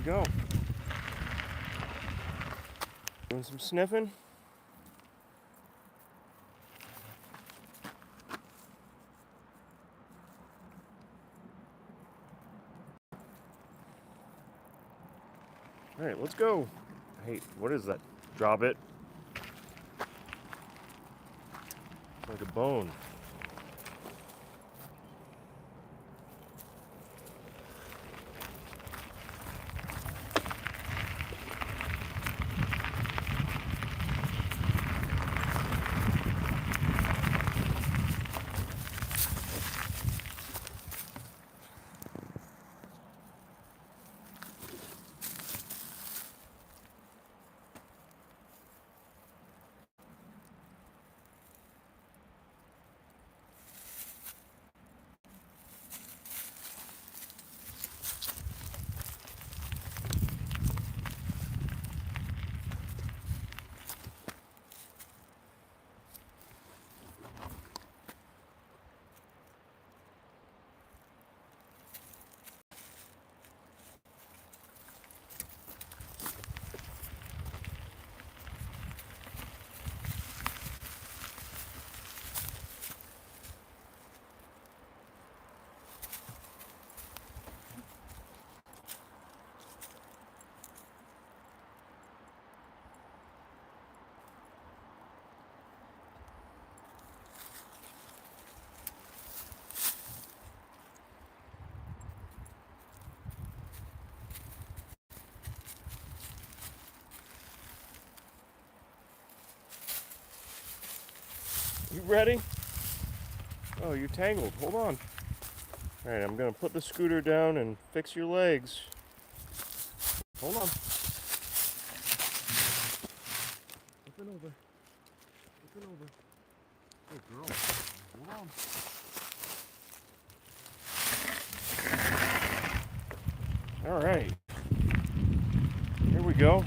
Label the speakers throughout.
Speaker 1: go. Doing some sniffing. All right, let's go. Hey, what is that? Drop it. It's like a bone. You ready? Oh, you're tangled. Hold on. All right, I'm gonna put the scooter down and fix your legs. Hold on. Flip it over. Flip it over. Hey, girl. Hold on. All right. Here we go.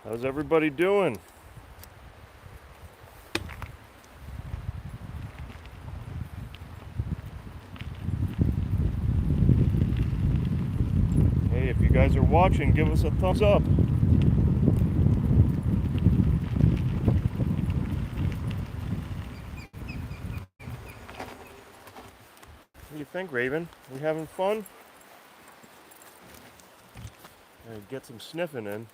Speaker 1: How's everybody doing? Hey, if you guys are watching, give us a thumbs up. What do you think, Raven? We having fun? Get some sniffing in.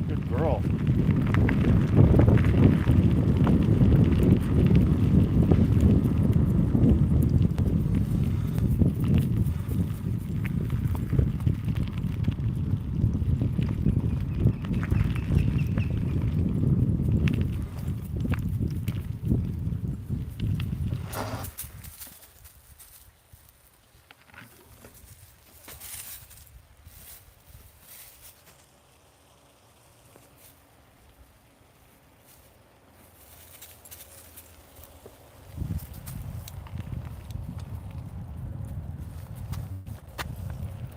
Speaker 1: Good girl.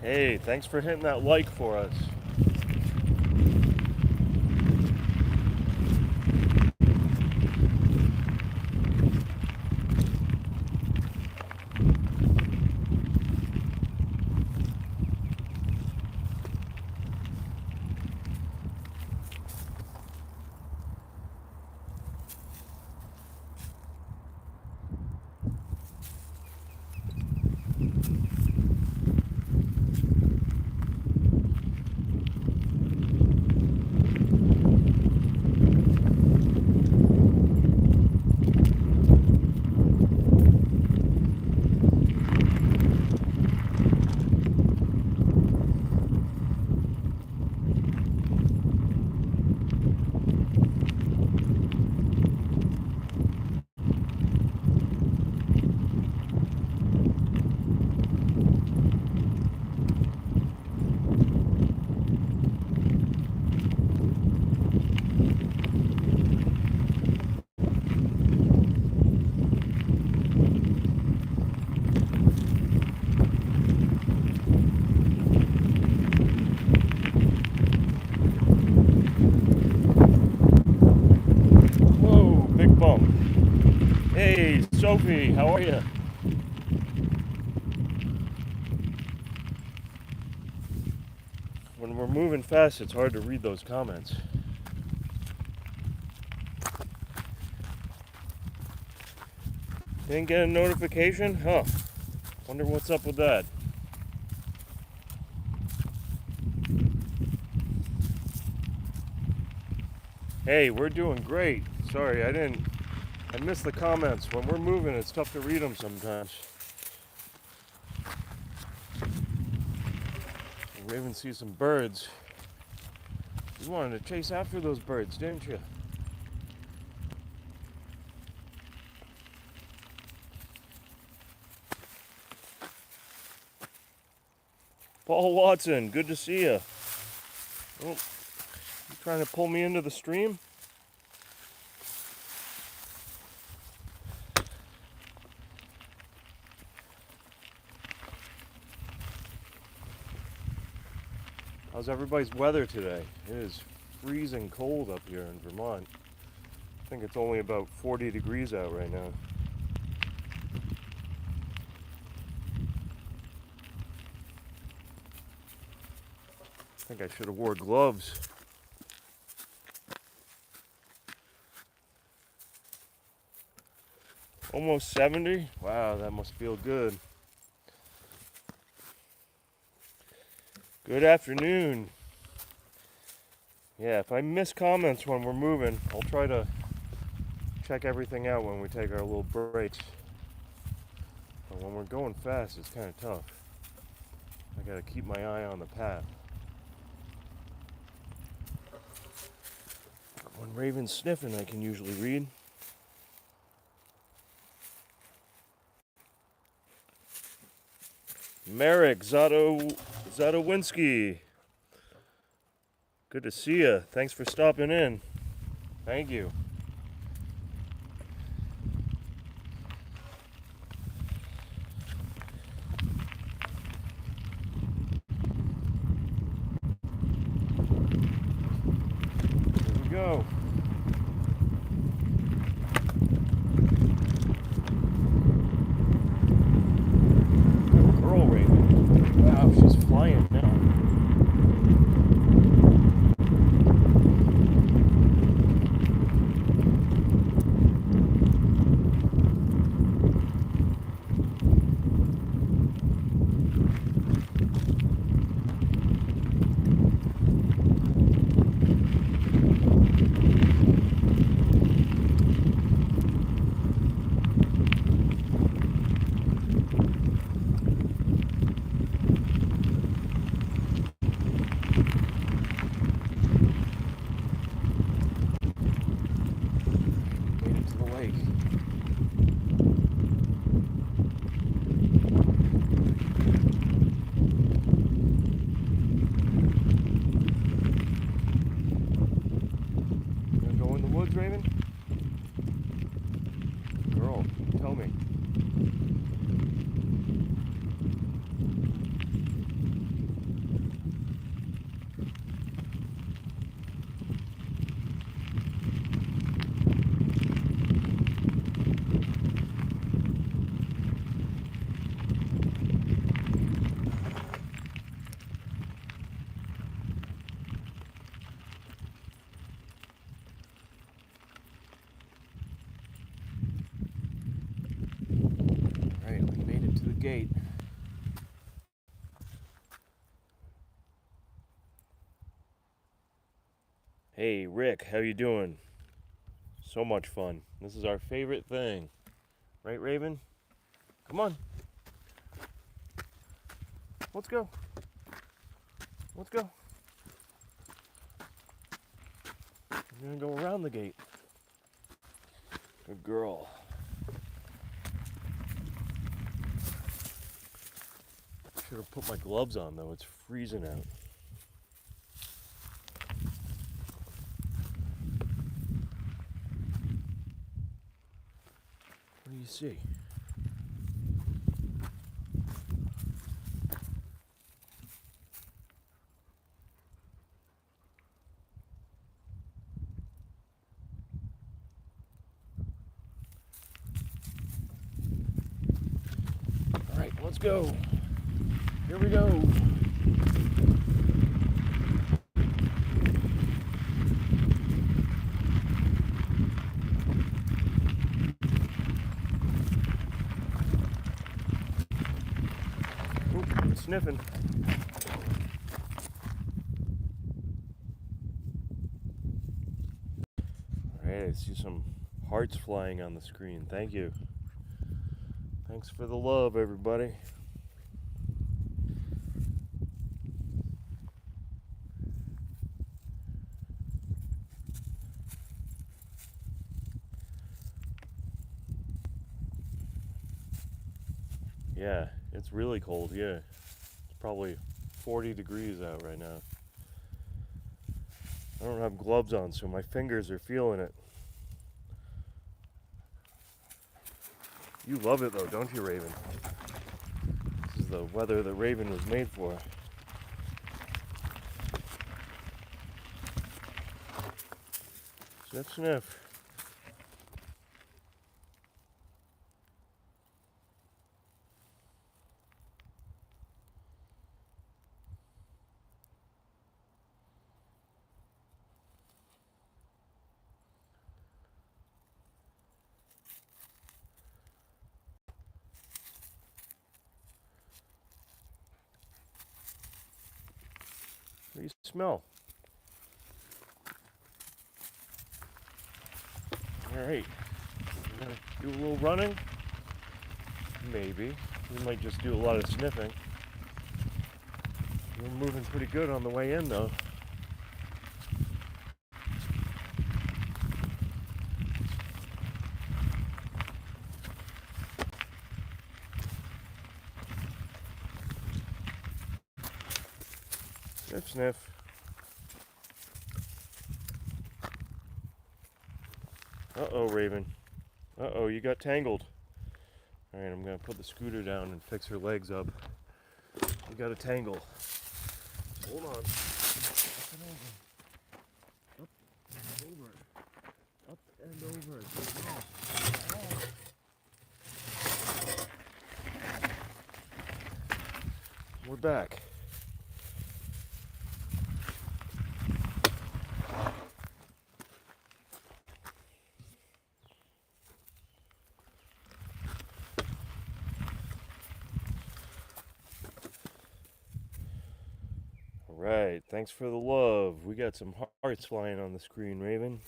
Speaker 1: Hey, thanks for hitting that like for us. bum. Hey, Sophie, how are you? When we're moving fast, it's hard to read those comments. Didn't get a notification? Huh. Wonder what's up with that. Hey, we're doing great. Sorry, I missed the comments. When we're moving, it's tough to read them sometimes. Raven sees some birds. You wanted to chase after those birds, didn't you? Paul Watson, good to see you. Oh, you trying to pull me into the stream? How's everybody's weather today? It is freezing cold up here in Vermont. I think it's only about 40 degrees out right now. I think I should have wore gloves. Almost 70? Wow, that must feel good. Good afternoon. Yeah, if I miss comments when we're moving, I'll try to check everything out when we take our little breaks. But when we're going fast, it's kind of tough. I gotta keep my eye on the path. When Raven's sniffing, I can usually read. Merrick Zadowinski. Good to see you. Thanks for stopping in. Thank you. Here we go. Good girl, Raven. Wow, she's flying now. Raven? Girl, tell me. Alright, we made it to the gate. Hey, Rick, how you doing? So much fun. This is our favorite thing. Right, Raven? Come on. Let's go. Let's go. We're gonna go around the gate. Good girl. Should have put my gloves on though, it's freezing out. What do you see? Let's go. Here we go. Oop, it's sniffing. Alright, I see some hearts flying on the screen. Thank you. Thanks for the love, everybody. Yeah, it's really cold. Yeah, it's probably 40 degrees out right now. I don't have gloves on, so my fingers are feeling it. You love it though, don't you, Raven? This is the weather that Raven was made for. Sniff, sniff. What do you smell? Alright, we're gonna do a little running. Maybe. We might just do a lot of sniffing. We're moving pretty good on the way in though. Sniff, sniff. Uh-oh, Raven. Uh-oh, you got tangled. Alright, I'm gonna put the scooter down and fix her legs up. We got a tangle. Hold on. Up and over. Up and over. We're back. Alright, thanks for the love. We got some hearts flying on the screen, Raven.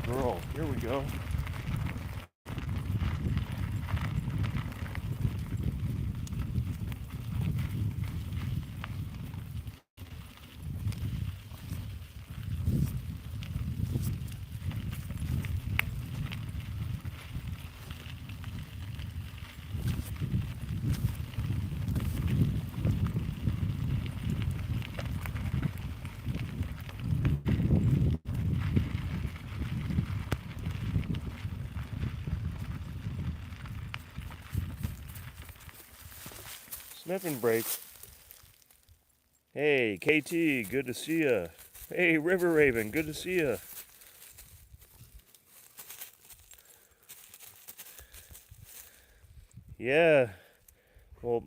Speaker 1: Girl, here we go. Sniffing break. Hey, KT, good to see ya. Hey, River Raven, good to see ya. Yeah, well,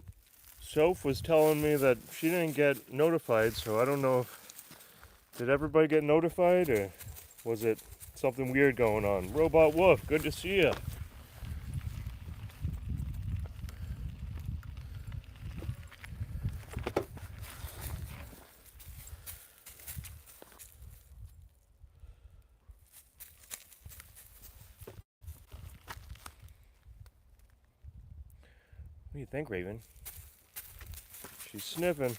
Speaker 1: Soph was telling me that she didn't get notified, so I don't know if, did everybody get notified, or was it something weird going on? Robot Wolf, good to see ya. What do you think, Raven? She's sniffing.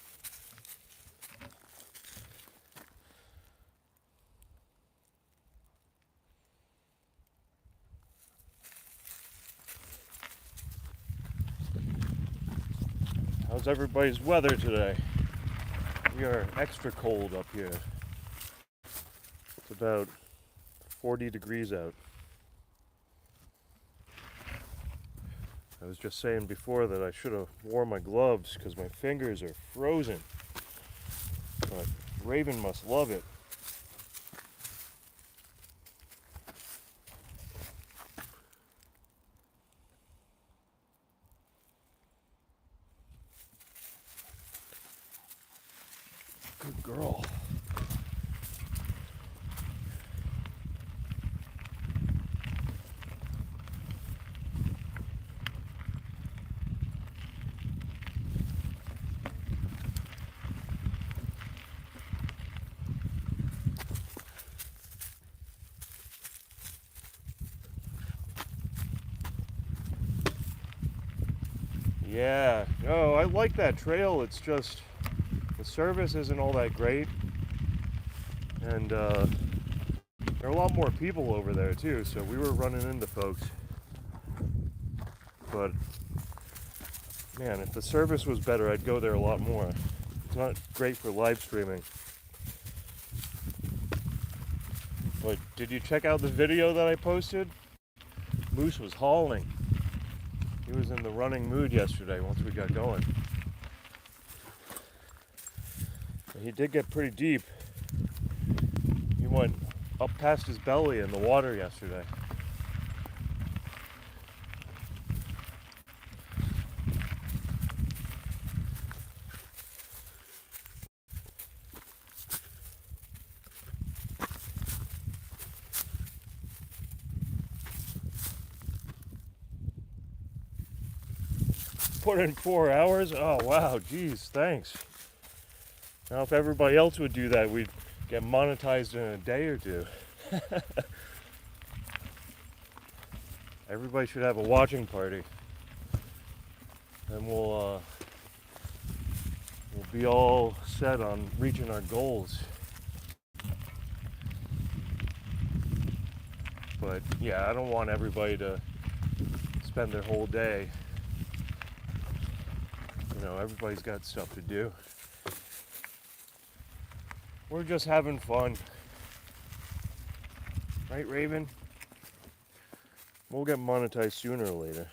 Speaker 1: How's everybody's weather today? We are extra cold up here. It's about 40 degrees out. I was just saying before that I should have worn my gloves because my fingers are frozen. But Raven must love it. Good girl. Yeah, no, I like that trail. It's just the service isn't all that great, and there are a lot more people over there too, so we were running into folks. But man, if the service was better, I'd go there a lot more. It's not great for live streaming. But did you check out the video that I posted? Moose was hauling. He was in the running mood yesterday once we got going. He did get pretty deep. He went up past his belly in the water yesterday. Put in 4 hours? Oh wow, geez, thanks. Now if everybody else would do that, we'd get monetized in a day or two. Everybody should have a watching party. And we'll be all set on reaching our goals. But yeah, I don't want everybody to spend their whole day. You know, everybody's got stuff to do. We're just having fun. Right, Raven? We'll get monetized sooner or later.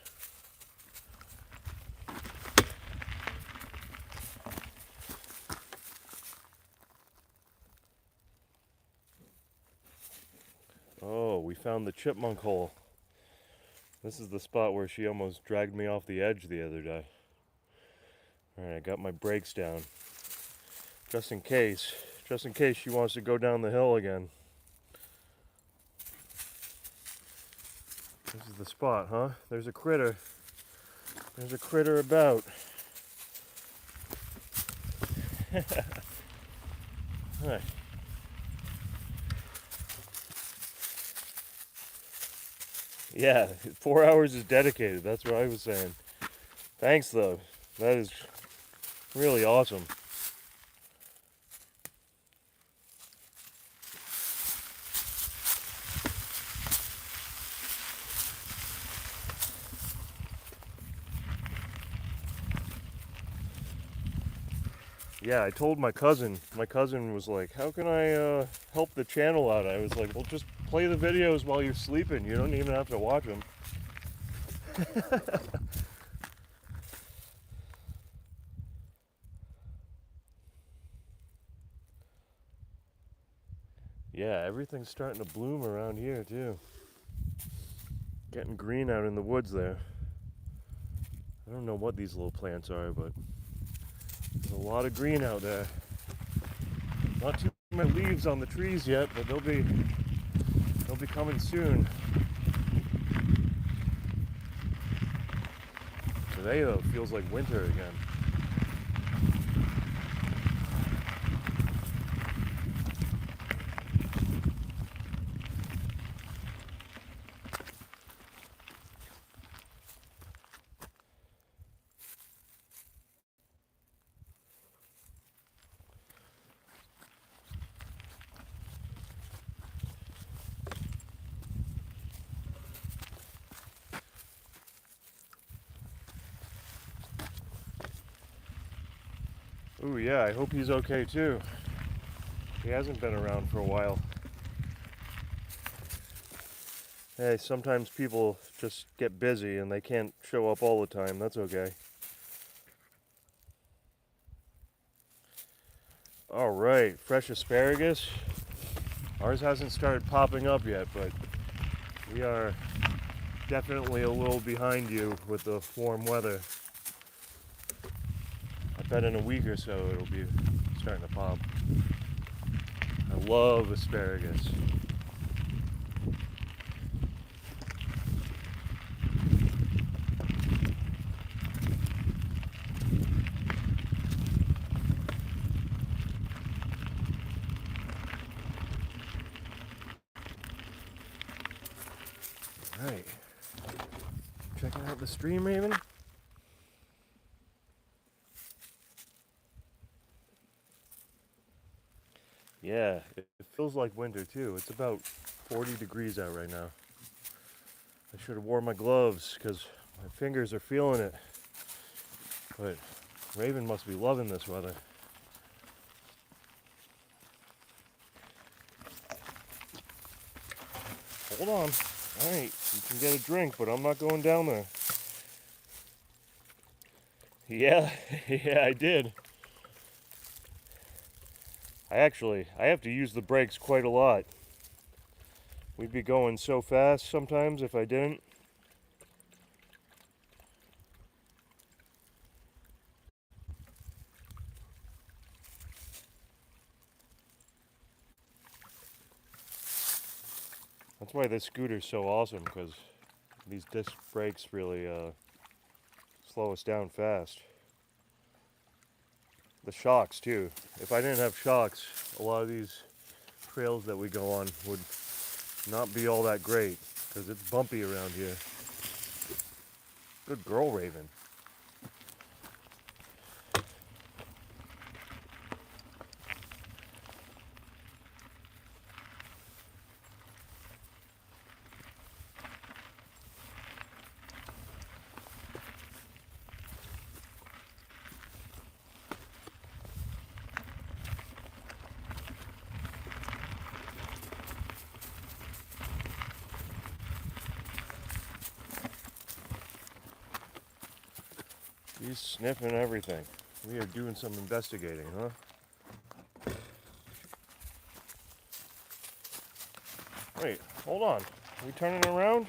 Speaker 1: Oh, we found the chipmunk hole. This is the spot where she almost dragged me off the edge the other day. Alright, I got my brakes down. Just in case she wants to go down the hill again. This is the spot, huh? There's a critter. There's a critter about. Huh. Yeah, 4 hours is dedicated. That's what I was saying. Thanks, though. That is really awesome. Yeah, I told my cousin. My cousin was like, how can I help the channel out? I was like, well, just play the videos while you're sleeping. You don't even have to watch them. Yeah, everything's starting to bloom around here, too. Getting green out in the woods there. I don't know what these little plants are, but there's a lot of green out there. Not too many leaves on the trees yet, but they'll be coming soon. Today, though, feels like winter again. Ooh, yeah, I hope he's okay too. He hasn't been around for a while. Hey, sometimes people just get busy and they can't show up all the time. That's okay. All right, fresh asparagus. Ours hasn't started popping up yet, but we are definitely a little behind you with the warm weather. I bet in a week or so it'll be starting to pop. I love asparagus. All right, checking out the stream, Raven. Yeah, it feels like winter too. It's about 40 degrees out right now. I should have worn my gloves because my fingers are feeling it. But Raven must be loving this weather. Hold on. All right, you can get a drink, but I'm not going down there. Yeah, yeah, I did. I have to use the brakes quite a lot. We'd be going so fast sometimes if I didn't. That's why this scooter's so awesome, because these disc brakes really slow us down fast. The shocks too. If I didn't have shocks, a lot of these trails that we go on would not be all that great, because it's bumpy around here. Good girl, Raven. He's sniffing everything. We are doing some investigating, huh? Wait, hold on. Are we turning around?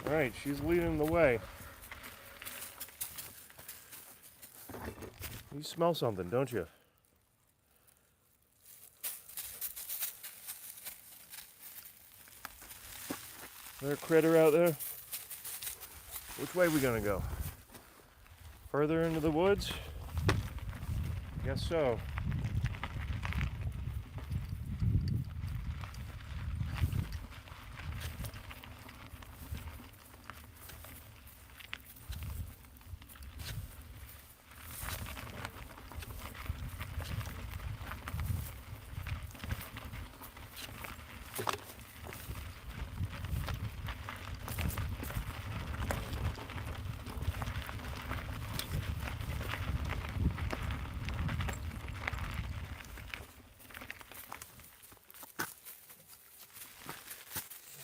Speaker 1: All right, she's leading the way. You smell something, don't you? Is there a critter out there? Which way are we gonna go? Further into the woods? Guess so.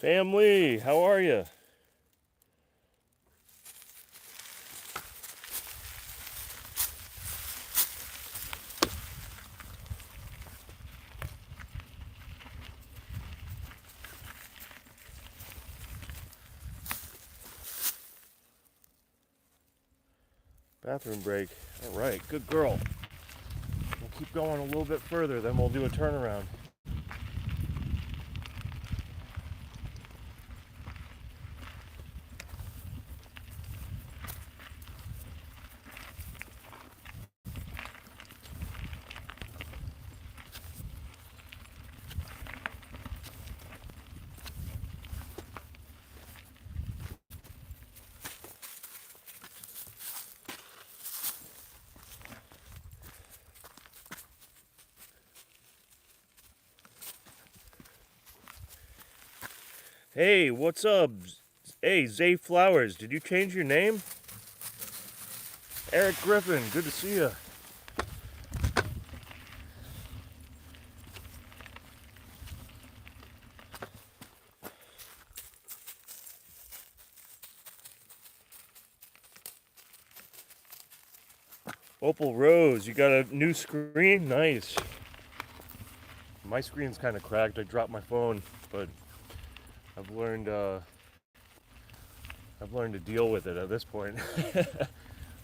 Speaker 1: Family, how are you? Bathroom break. All right, good girl. We'll keep going a little bit further, then we'll do a turnaround. Hey, what's up? Hey, Zay Flowers, did you change your name? Eric Griffin, good to see you. Opal Rose, you got a new screen? Nice. My screen's kind of cracked. I dropped my phone, but I've learned to deal with it at this point.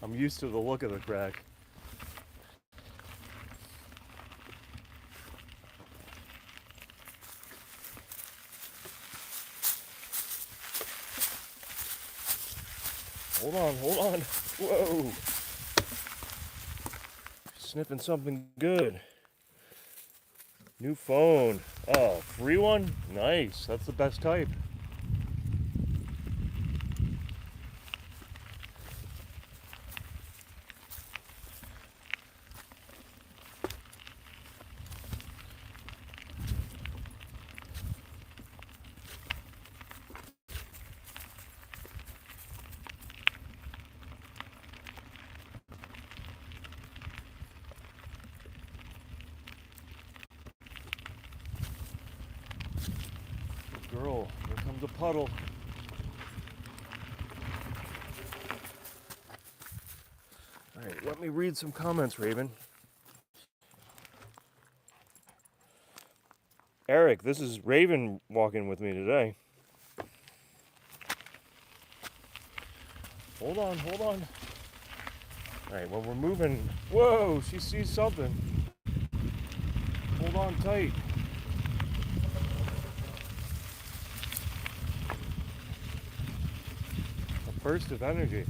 Speaker 1: I'm used to the look of the crack. Hold on. Whoa. Sniffing something good. New phone. Oh, free one? Nice. That's the best type. Girl, here comes a puddle. All right, let me read some comments, Raven. Eric, this is Raven walking with me today. Hold on. All right, when we're moving, whoa, she sees something. Hold on tight. A burst of energy.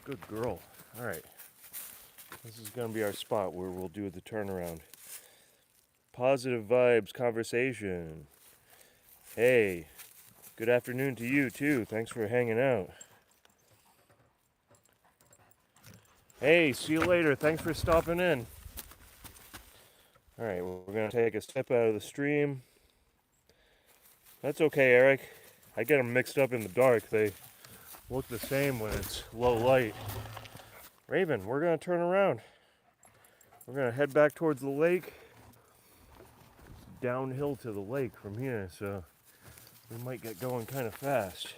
Speaker 1: Good girl. All right. This is going to be our spot where we'll do the turnaround. Positive vibes conversation. Hey, good afternoon to you too. Thanks for hanging out. Hey, see you later. Thanks for stopping in. All right, well, we're going to take a step out of the stream. That's okay, Eric. I get them mixed up in the dark. They look the same when it's low light. Raven, we're going to turn around. We're going to head back towards the lake. It's downhill to the lake from here, so we might get going kind of fast.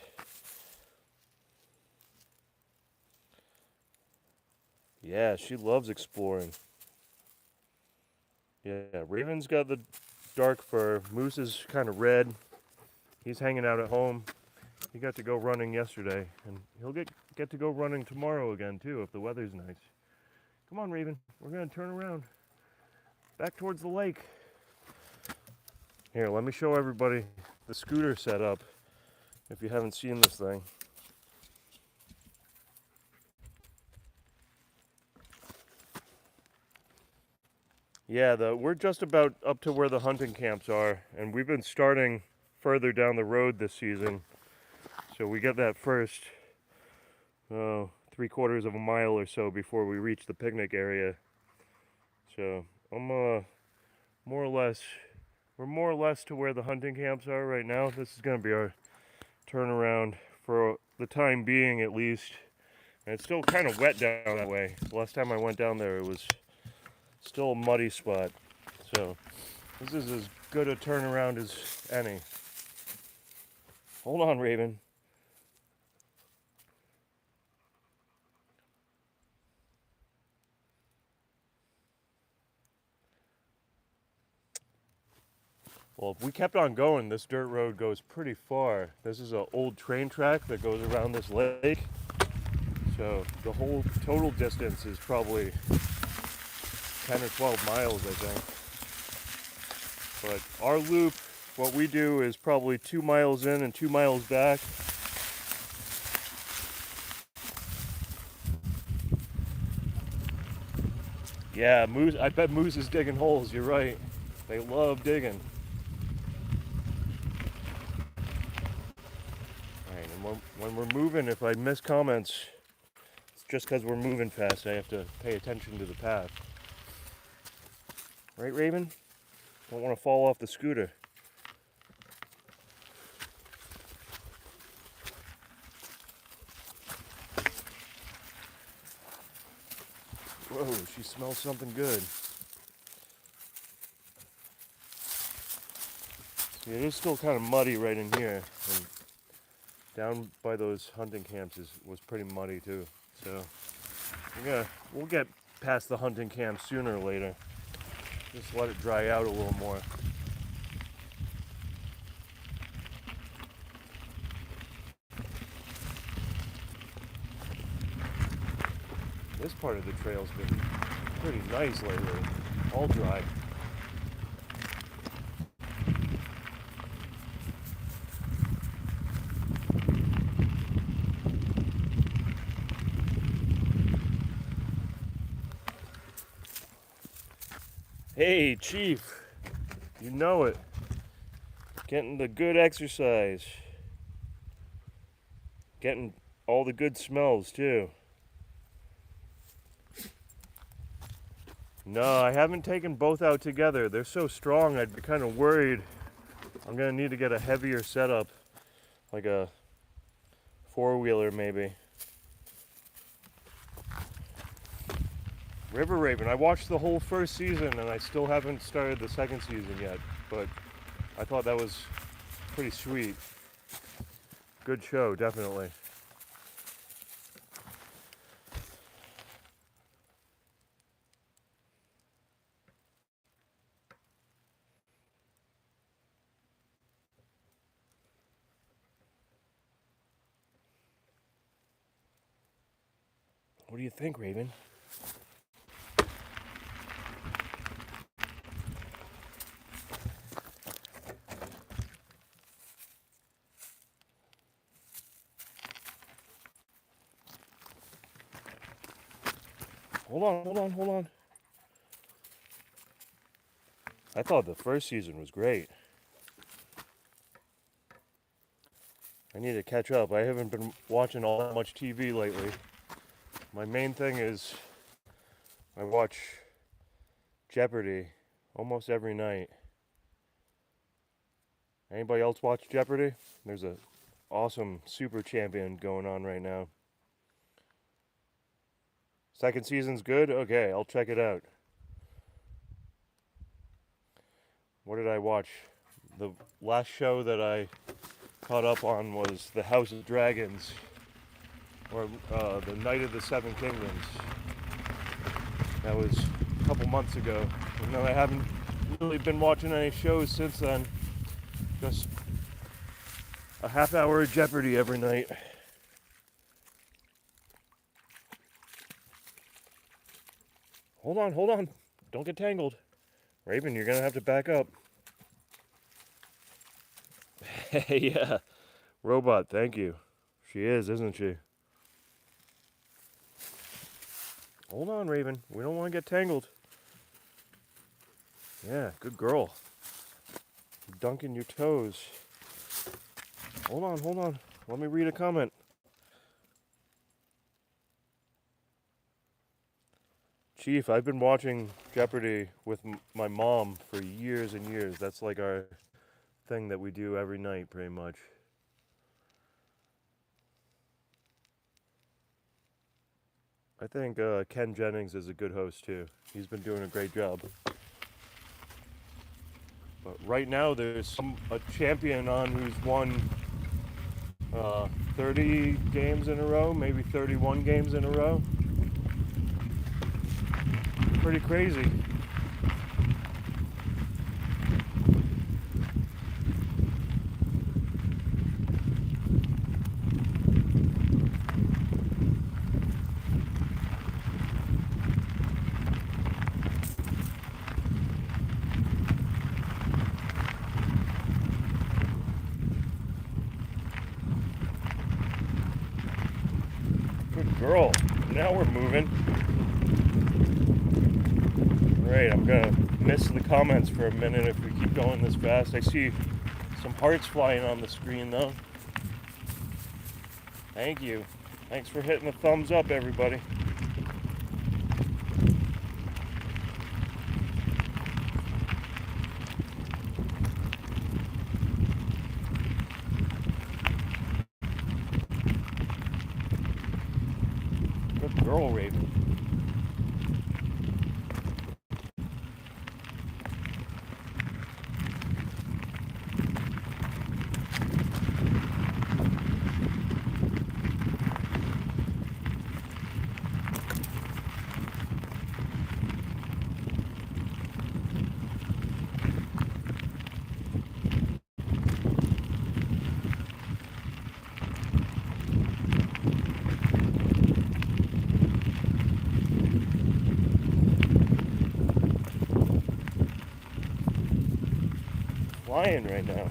Speaker 1: Yeah, she loves exploring. Yeah, Raven's got the dark fur. Moose is kind of red. He's hanging out at home. He got to go running yesterday, and he'll get to go running tomorrow again, too, if the weather's nice. Come on, Raven. We're going to turn around. Back towards the lake. Here, let me show everybody the scooter setup, if you haven't seen this thing. Yeah, we're just about up to where the hunting camps are, and we've been starting further down the road this season. So we get that first 3/4 of a mile or so before we reach the picnic area. So I'm we're more or less to where the hunting camps are right now. This is going to be our turnaround for the time being, at least. And it's still kind of wet down that way. The last time I went down there, it was still a muddy spot. So this is as good a turnaround as any. Hold on, Raven. Well, if we kept on going, this dirt road goes pretty far. This is an old train track that goes around this lake. So the whole total distance is probably 10 or 12 miles, I think. But our loop, what we do is probably 2 miles in and 2 miles back. Yeah, Moose, I bet Moose is digging holes, you're right. They love digging. Alright, and when we're moving, if I miss comments, it's just because we're moving fast. I have to pay attention to the path. Right, Raven? Don't want to fall off the scooter. Whoa, she smells something good. See, it is still kind of muddy right in here. And down by those hunting camps was pretty muddy too. So we'll get past the hunting camp sooner or later. Just let it dry out a little more. This part of the trail's been pretty nice lately. All dry. Hey, Chief. You know it. Getting the good exercise. Getting all the good smells, too. No, I haven't taken both out together. They're so strong, I'd be kind of worried. I'm going to need to get a heavier setup, like a four-wheeler maybe. River Raven, I watched the whole first season and I still haven't started the second season yet, but I thought that was pretty sweet. Good show, definitely. What do you think, Raven? Hold on. I thought the first season was great. I need to catch up. I haven't been watching all that much TV lately. My main thing is I watch Jeopardy almost every night. Anybody else watch Jeopardy? There's a awesome super champion going on right now. Second season's good? Okay, I'll check it out. What did I watch? The last show that I caught up on was The House of Dragons, or The Night of the Seven Kingdoms. That was a couple months ago. And then I haven't really been watching any shows since then. Just a half hour of Jeopardy every night. Hold on. Don't get tangled. Raven, you're gonna have to back up. Yeah. Robot, thank you. She is, isn't she? Hold on, Raven. We don't want to get tangled. Yeah, good girl. Dunking your toes. Hold on. Let me read a comment. Chief, I've been watching Jeopardy with my mom for years and years. That's like our thing that we do every night, pretty much. I think Ken Jennings is a good host, too. He's been doing a great job. But right now, there's a champion on who's won 30 games in a row, maybe 31 games in a row. Pretty crazy. Good girl. Now we're moving. Right, I'm gonna miss the comments for a minute if we keep going this fast. I see some hearts flying on the screen though. Thank you. Thanks for hitting the thumbs up, everybody. Good girl, Raven. flying right now.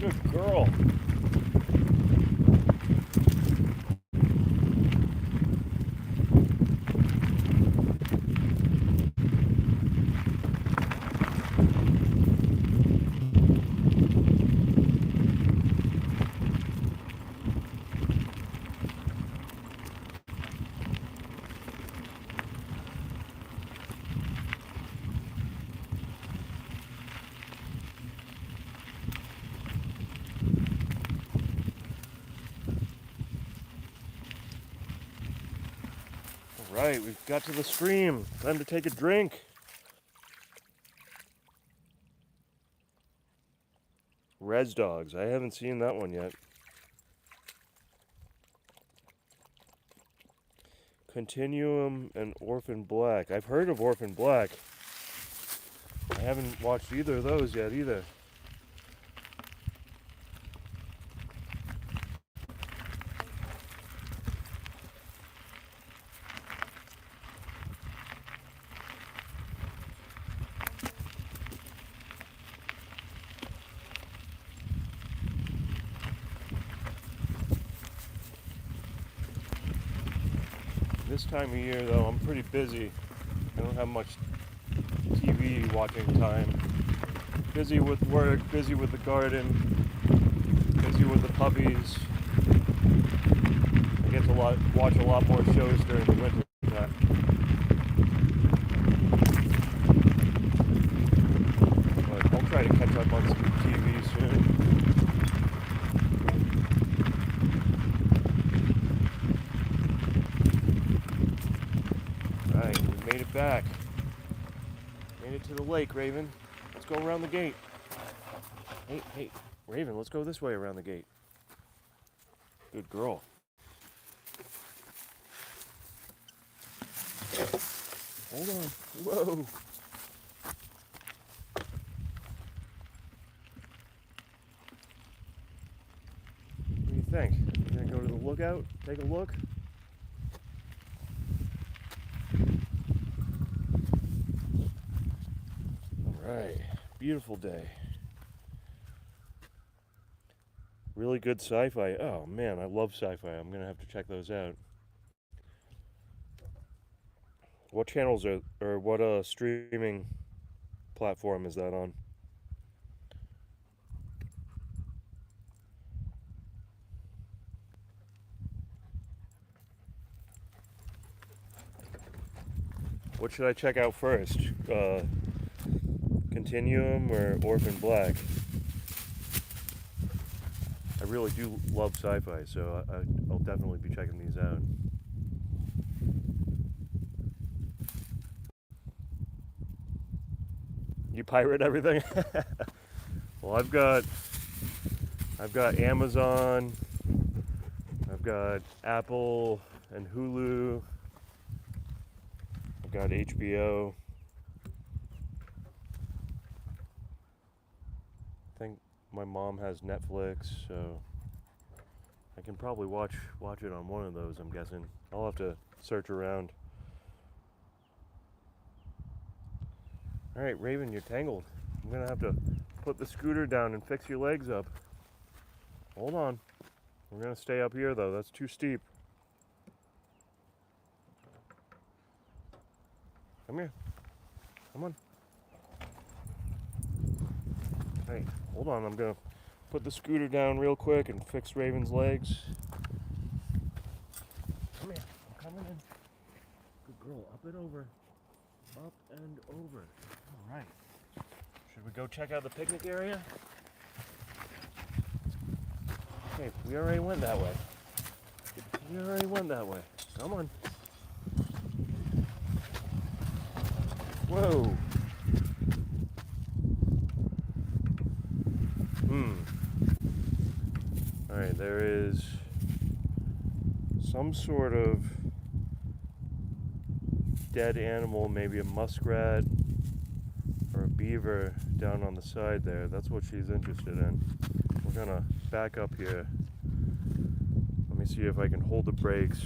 Speaker 1: Good girl. All right, we've got to the stream. Time to take a drink. Res Dogs. I haven't seen that one yet. Continuum and Orphan Black. I've heard of Orphan Black. I haven't watched either of those yet either. This time of year, though, I'm pretty busy. I don't have much TV watching time. Busy with work, busy with the garden, busy with the puppies. I get to watch a lot more shows during the winter time. But I'll try to catch up on some TV soon. Alright, we made it back. Made it to the lake, Raven. Let's go around the gate. Hey, Raven, let's go this way around the gate. Good girl. Hold on. Whoa. What do you think? We're gonna go to the lookout, take a look. Alright, beautiful day. Really good sci-fi. Oh man, I love sci-fi. I'm gonna have to check those out. What channels or what streaming platform is that on? What should I check out first? Continuum or Orphan Black? I really do love sci-fi, so I'll definitely be checking these out. You pirate everything? Well, I've got Amazon, I've got Apple and Hulu, I've got HBO. I think my mom has Netflix, so I can probably watch it on one of those, I'm guessing. I'll have to search around. Alright, Raven, you're tangled. I'm gonna have to put the scooter down and fix your legs up. Hold on. We're gonna stay up here though, that's too steep. Come here. Come on. Hey, hold on, I'm gonna put the scooter down real quick and fix Raven's legs. Come here, I'm coming in. Good girl, up and over. Up and over. Alright. Should we go check out the picnic area? Okay, we already went that way. Come on. Whoa. Alright, there is some sort of dead animal, maybe a muskrat or a beaver down on the side there. That's what she's interested in. We're gonna back up here. Let me see if I can hold the brakes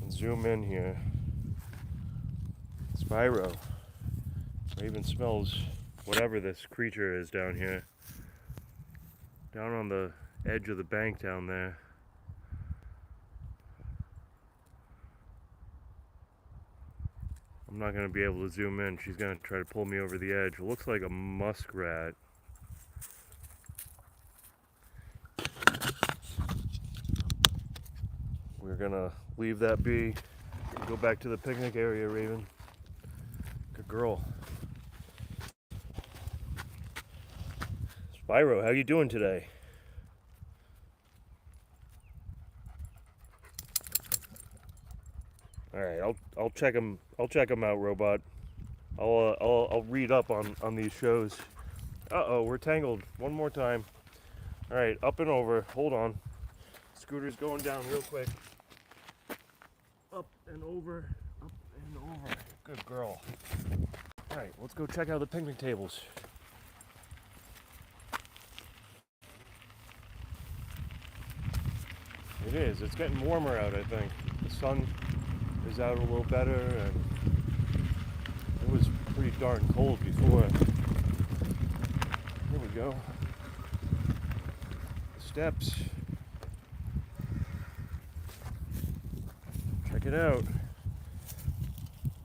Speaker 1: and zoom in here. Spyro. Raven smells whatever this creature is down here. Down on the edge of the bank down there. I'm not going to be able to zoom in. She's going to try to pull me over the edge. It looks like a muskrat. We're going to leave that be. Go back to the picnic area, Raven. Good girl. Spyro, how you doing today? All right, I'll check them. I'll check them out, Robot. I'll read up on these shows. Uh-oh, we're tangled. One more time. All right, up and over. Hold on. Scooter's going down real quick. Up and over. Up and over. Good girl. All right, let's go check out the picnic tables. It is. It's getting warmer out, I think. The sun is out a little better, and it was pretty darn cold before. Here we go. The steps. Check it out.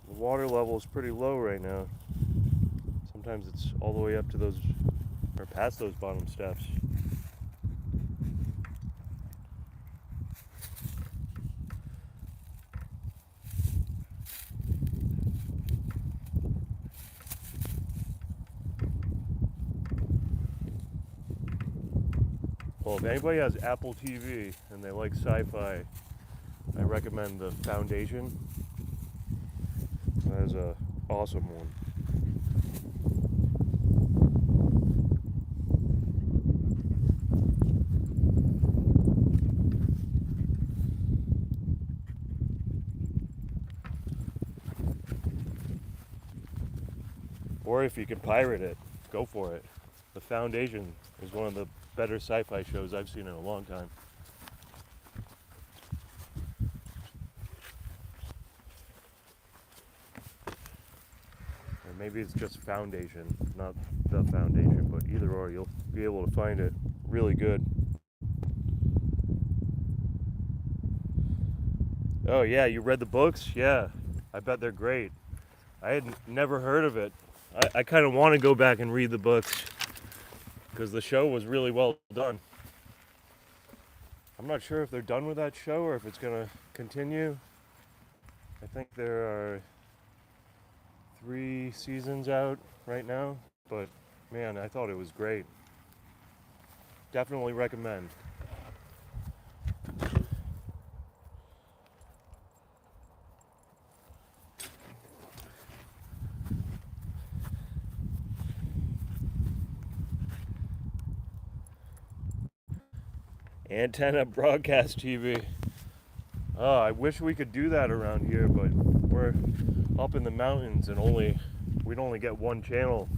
Speaker 1: The water level is pretty low right now. Sometimes it's all the way up to those, or past those bottom steps. Well, if anybody has Apple TV and they like sci-fi, I recommend the Foundation. That is an awesome one. Or if you can pirate it, go for it. The Foundation is one of the better sci-fi shows I've seen in a long time. Or maybe it's just Foundation, not the Foundation, but either or, you'll be able to find it really good. Oh yeah, you read the books? Yeah, I bet they're great. I had never heard of it. I kind of want to go back and read the books because the show was really well done. I'm not sure if they're done with that show or if it's going to continue. I think there are 3 seasons out right now, but man, I thought it was great. Definitely recommend. Antenna broadcast TV. Oh, I wish we could do that around here, but we're up in the mountains and we'd only get one channel.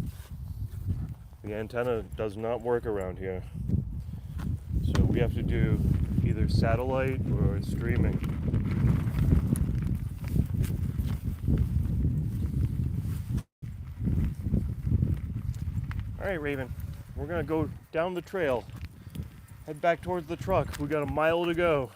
Speaker 1: The antenna does not work around here. So we have to do either satellite or streaming. All right, Raven, we're gonna go down the trail. Head back towards the truck. We got a mile to go.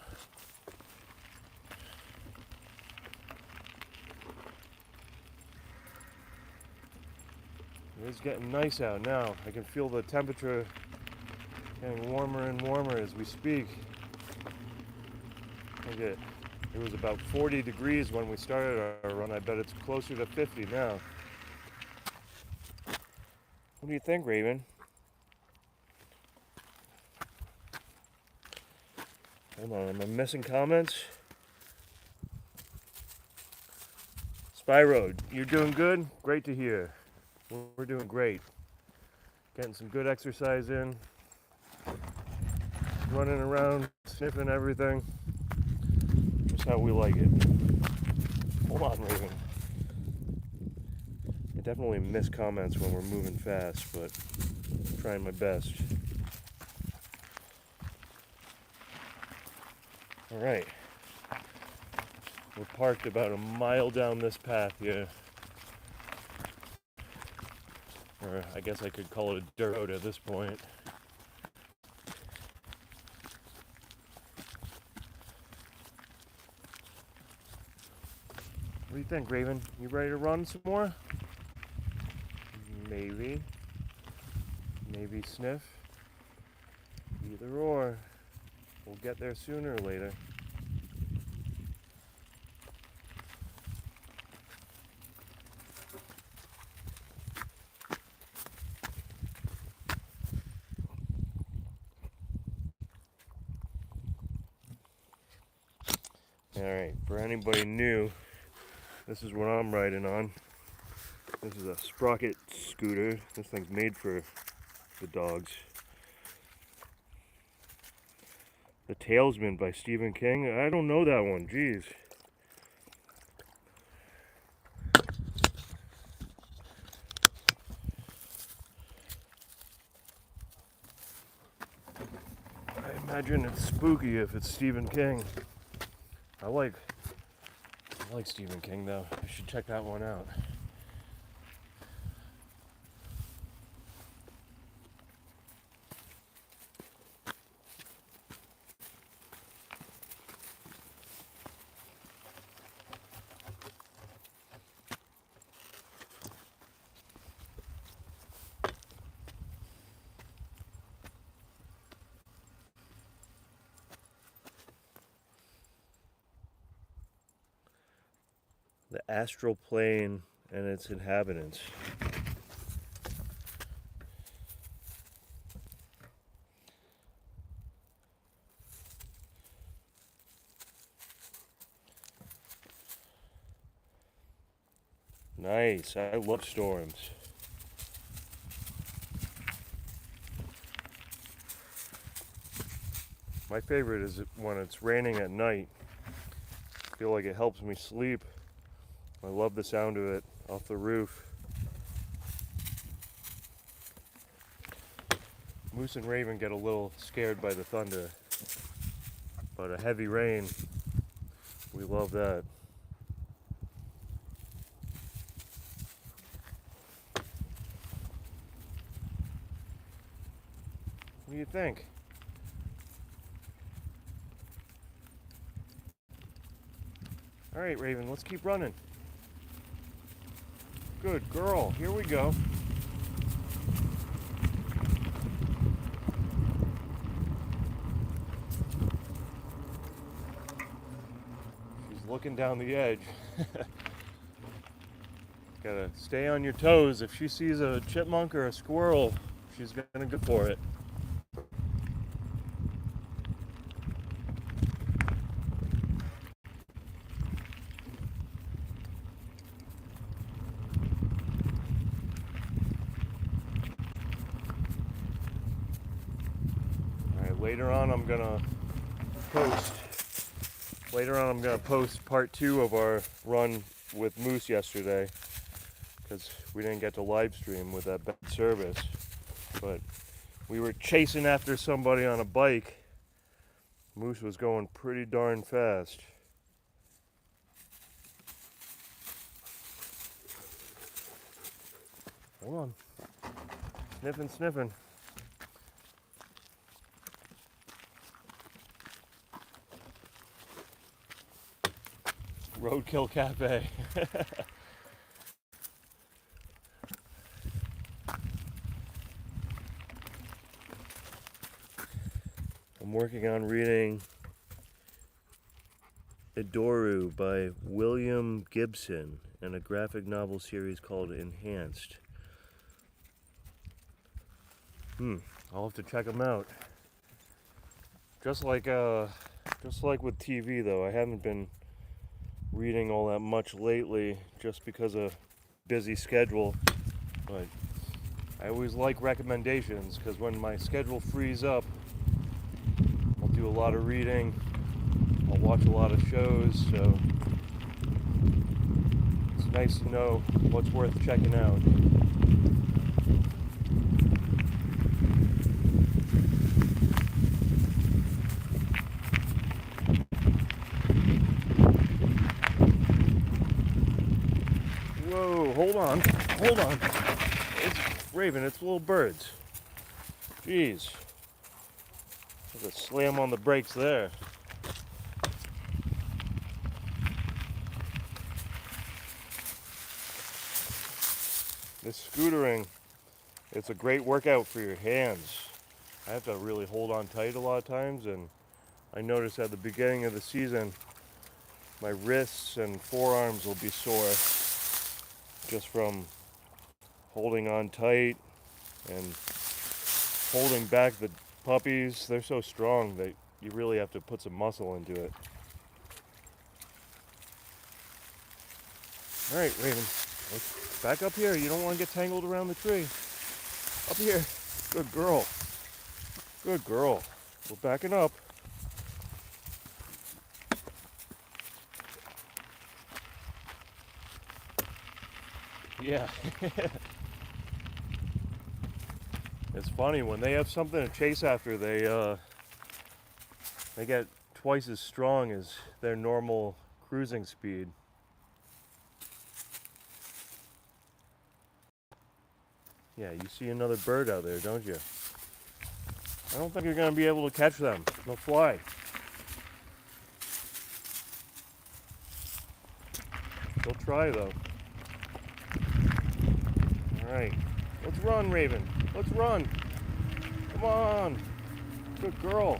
Speaker 1: It is getting nice out now. I can feel the temperature getting warmer and warmer as we speak. It was about 40 degrees when we started our run. I bet it's closer to 50 now. What do you think, Raven? Hold on, am I missing comments? Spyro, you're doing good? Great to hear. We're doing great. Getting some good exercise in. Running around, sniffing everything. Just how we like it. Hold on, Raven. definitely miss comments when we're moving fast, but I'm trying my best. Alright. We're parked about a mile down this path here. Or I guess I could call it a dirt road at this point. What do you think, Raven? You ready to run some more? Maybe. Maybe sniff. Either or. We'll get there sooner or later. Alright, for anybody new, this is what I'm riding on. This is a sprocket scooter. This thing's made for the dogs. The Talesman by Stephen King. I don't know that one, jeez. I imagine it's spooky if it's Stephen King. I like Stephen King though. I should check that one out. The astral plane and its inhabitants. Nice. I love storms. My favorite is when it's raining at night. I feel like it helps me sleep. I love the sound of it off the roof. Moose and Raven get a little scared by the thunder, but a heavy rain, we love that. What do you think? All right, Raven, let's keep running. Good girl, here we go. She's looking down the edge. Gotta stay on your toes. If she sees a chipmunk or a squirrel, she's gonna go for it. Later on I'm gonna post part 2 of our run with Moose yesterday, because we didn't get to live stream with that bad service, but we were chasing after somebody on a bike. Moose was going pretty darn fast. Hold on. Sniffing. Roadkill Cafe. I'm working on reading Idoru by William Gibson and a graphic novel series called Enhanced. I'll have to check them out. Just like with TV though, I haven't been reading all that much lately just because of busy schedule, but I always like recommendations, because when my schedule frees up, I'll do a lot of reading, I'll watch a lot of shows, so it's nice to know what's worth checking out. Whoa, hold on. It's Raven, it's little birds. Jeez. There's a slam on the brakes there. This scootering, it's a great workout for your hands. I have to really hold on tight a lot of times, and I noticed at the beginning of the season my wrists and forearms will be sore just from holding on tight and holding back the puppies. They're so strong that you really have to put some muscle into it. All right, Raven, let's back up here. You don't want to get tangled around the tree. Up here. Good girl. Good girl. We're backing up. Yeah. It's funny, when they have something to chase after, they get twice as strong as their normal cruising speed. Yeah, you see another bird out there, don't you? I don't think you're going to be able to catch them. They'll fly. They'll try, though. All right. Let's run, Raven. Let's run. Come on. Good girl.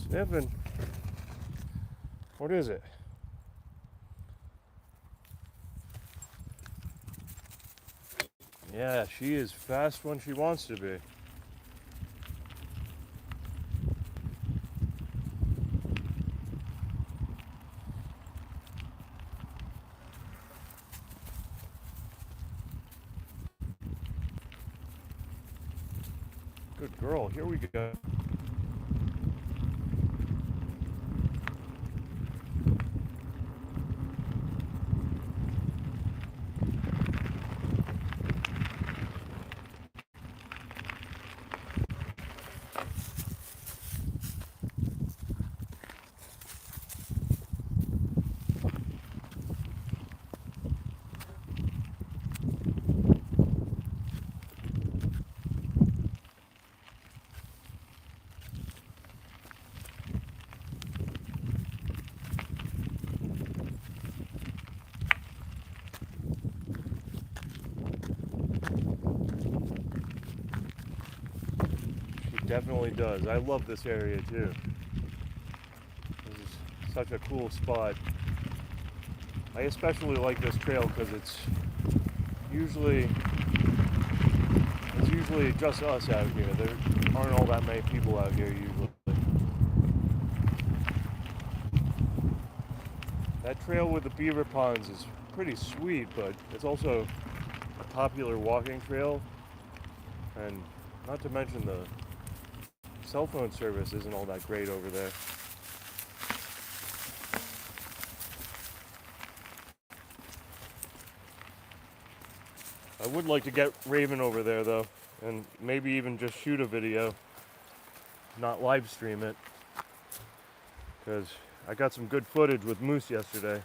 Speaker 1: Sniffing. What is it? Yeah, she is fast when she wants to be. Good girl. Here we go. Definitely does. I love this area too. This is such a cool spot. I especially like this trail because it's usually just us out here. There aren't all that many people out here usually. That trail with the beaver ponds is pretty sweet, but it's also a popular walking trail, and not to mention the cell phone service isn't all that great over there. I would like to get Raven over there though, and maybe even just shoot a video, not live stream it, because I got some good footage with moose yesterday.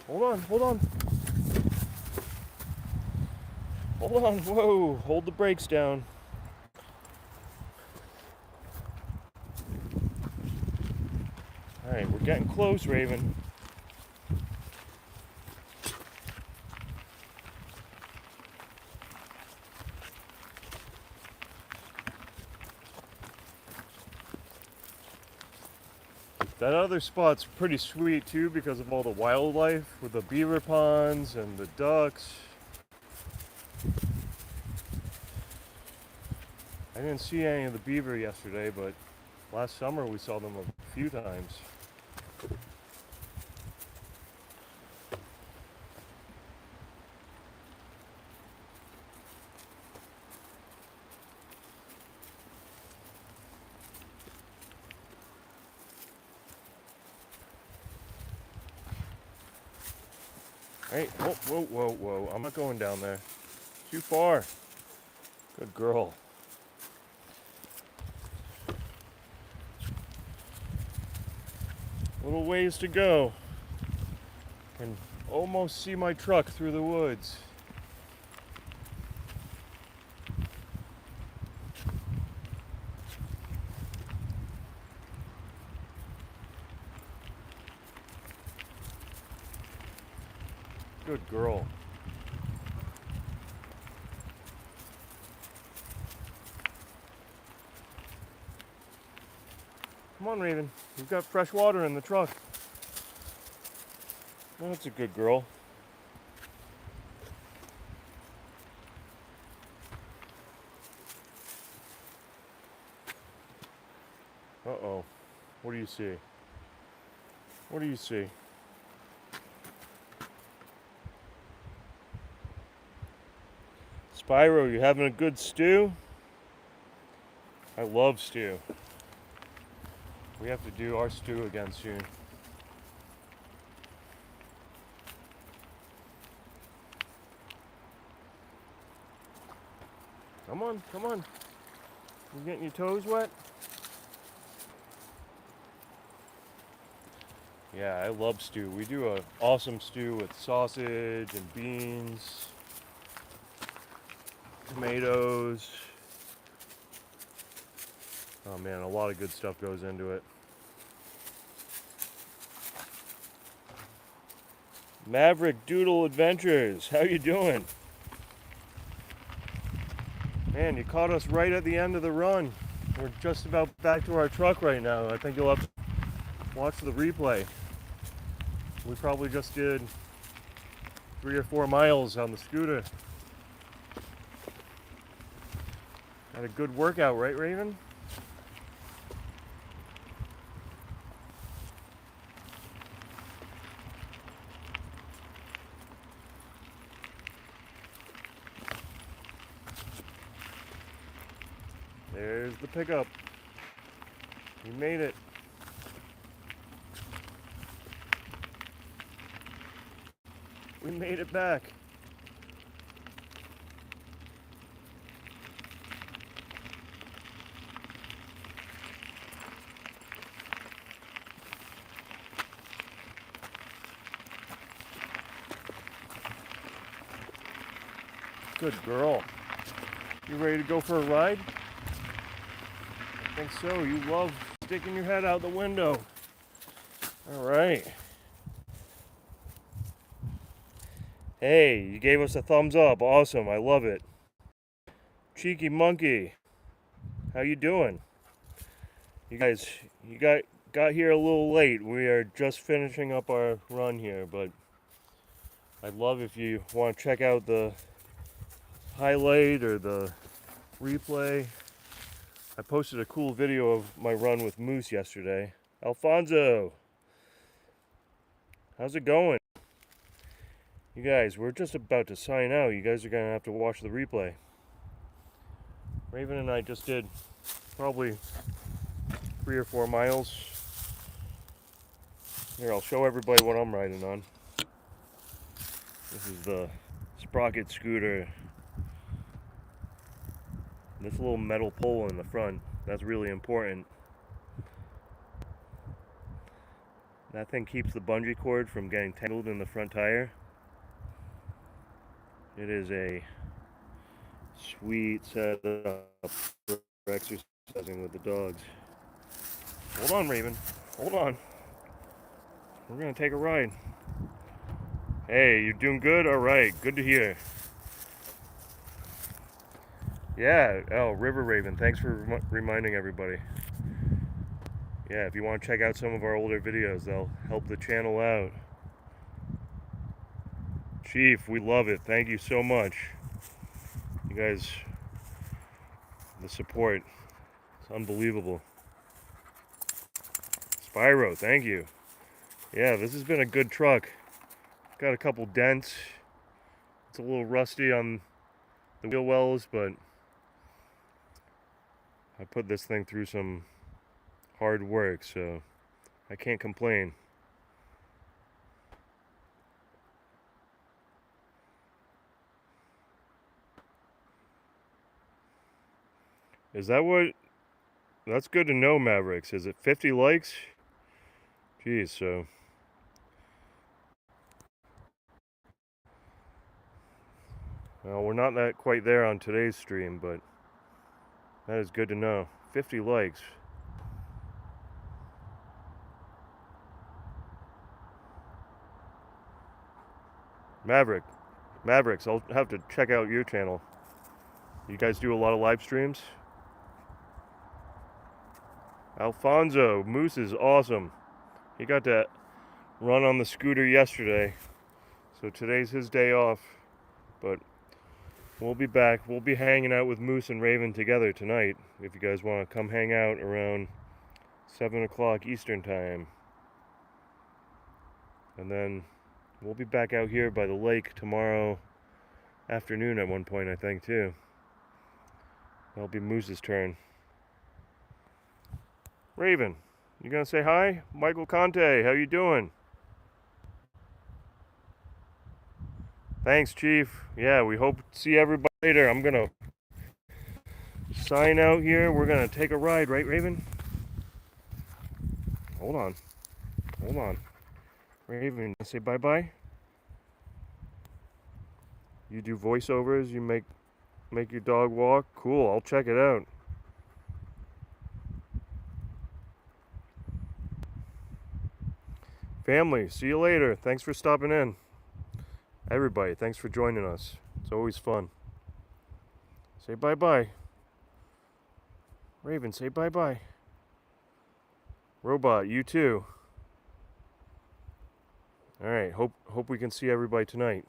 Speaker 1: Hold on. Hold on, whoa, hold the brakes down. Alright, we're getting close, Raven. That other spot's pretty sweet too because of all the wildlife with the beaver ponds and the ducks. I didn't see any of the beaver yesterday, but last summer we saw them a few times. Hey, whoa, whoa, whoa, whoa. I'm not going down there. Too far. Good girl. Little ways to go. Can almost see my truck through the woods. Good girl. Come on, Raven. We've got fresh water in the truck. Oh, that's a good girl. Uh-oh. What do you see? What do you see? Spyro, you having a good stew? I love stew. We have to do our stew again soon. Come on, come on. You getting your toes wet? Yeah, I love stew. We do an awesome stew with sausage and beans, tomatoes. Oh man, a lot of good stuff goes into it. Maverick Doodle Adventures, how you doing? Man, you caught us right at the end of the run. We're just about back to our truck right now. I think you'll have to watch the replay. We probably just did 3 or 4 miles on the scooter. Had a good workout, right, Raven? There's the pickup. We made it. We made it back. Good girl. You ready to go for a ride? I think so. You love sticking your head out the window. All right. Hey, you gave us a thumbs up. Awesome. I love it. Cheeky Monkey. How you doing? You guys, you got here a little late. We are just finishing up our run here, but I'd love if you want to check out the highlight or the replay. I posted a cool video of my run with Moose yesterday. Alfonso, how's it going? You guys, we're just about to sign out. You guys are going to have to watch the replay. Raven and I just did probably 3 or 4 miles. Here, I'll show everybody what I'm riding on. This is the Sprocket scooter. This little metal pole in the front, that's really important. That thing keeps the bungee cord from getting tangled in the front tire. It is a sweet setup for exercising with the dogs. Hold on, Raven. Hold on. We're gonna take a ride. Hey, you're doing good? All right, good to hear. Yeah, oh, River Raven, thanks for reminding everybody. Yeah, if you want to check out some of our older videos, they'll help the channel out. Chief, we love it. Thank you so much. You guys, the support, it's unbelievable. Spyro, thank you. Yeah, this has been a good truck. Got a couple dents. It's a little rusty on the wheel wells, but I put this thing through some hard work, so I can't complain. Is that what? That's good to know, Mavericks. Is it 50 likes? Geez, so well, we're not that quite there on today's stream, but that is good to know. 50 likes. Mavericks, I'll have to check out your channel. You guys do a lot of live streams? Alfonso, Moose is awesome. He got to run on the scooter yesterday, so today's his day off, but we'll be back. We'll be hanging out with Moose and Raven together tonight, if you guys want to come hang out around 7 o'clock Eastern time. And then we'll be back out here by the lake tomorrow afternoon at one point, I think, too. That'll be Moose's turn. Raven, you gonna say hi? Michael Conte, how you doing? Thanks, Chief. Yeah, we hope to see everybody later. I'm gonna sign out here. We're gonna take a ride, right, Raven? Hold on. Hold on. Raven, say bye-bye? You do voiceovers, you make your dog walk? Cool, I'll check it out. Family, see you later. Thanks for stopping in. Everybody, thanks for joining us. It's always fun. Say bye-bye. Raven, say bye-bye. Robot, you too. All right, hope we can see everybody tonight.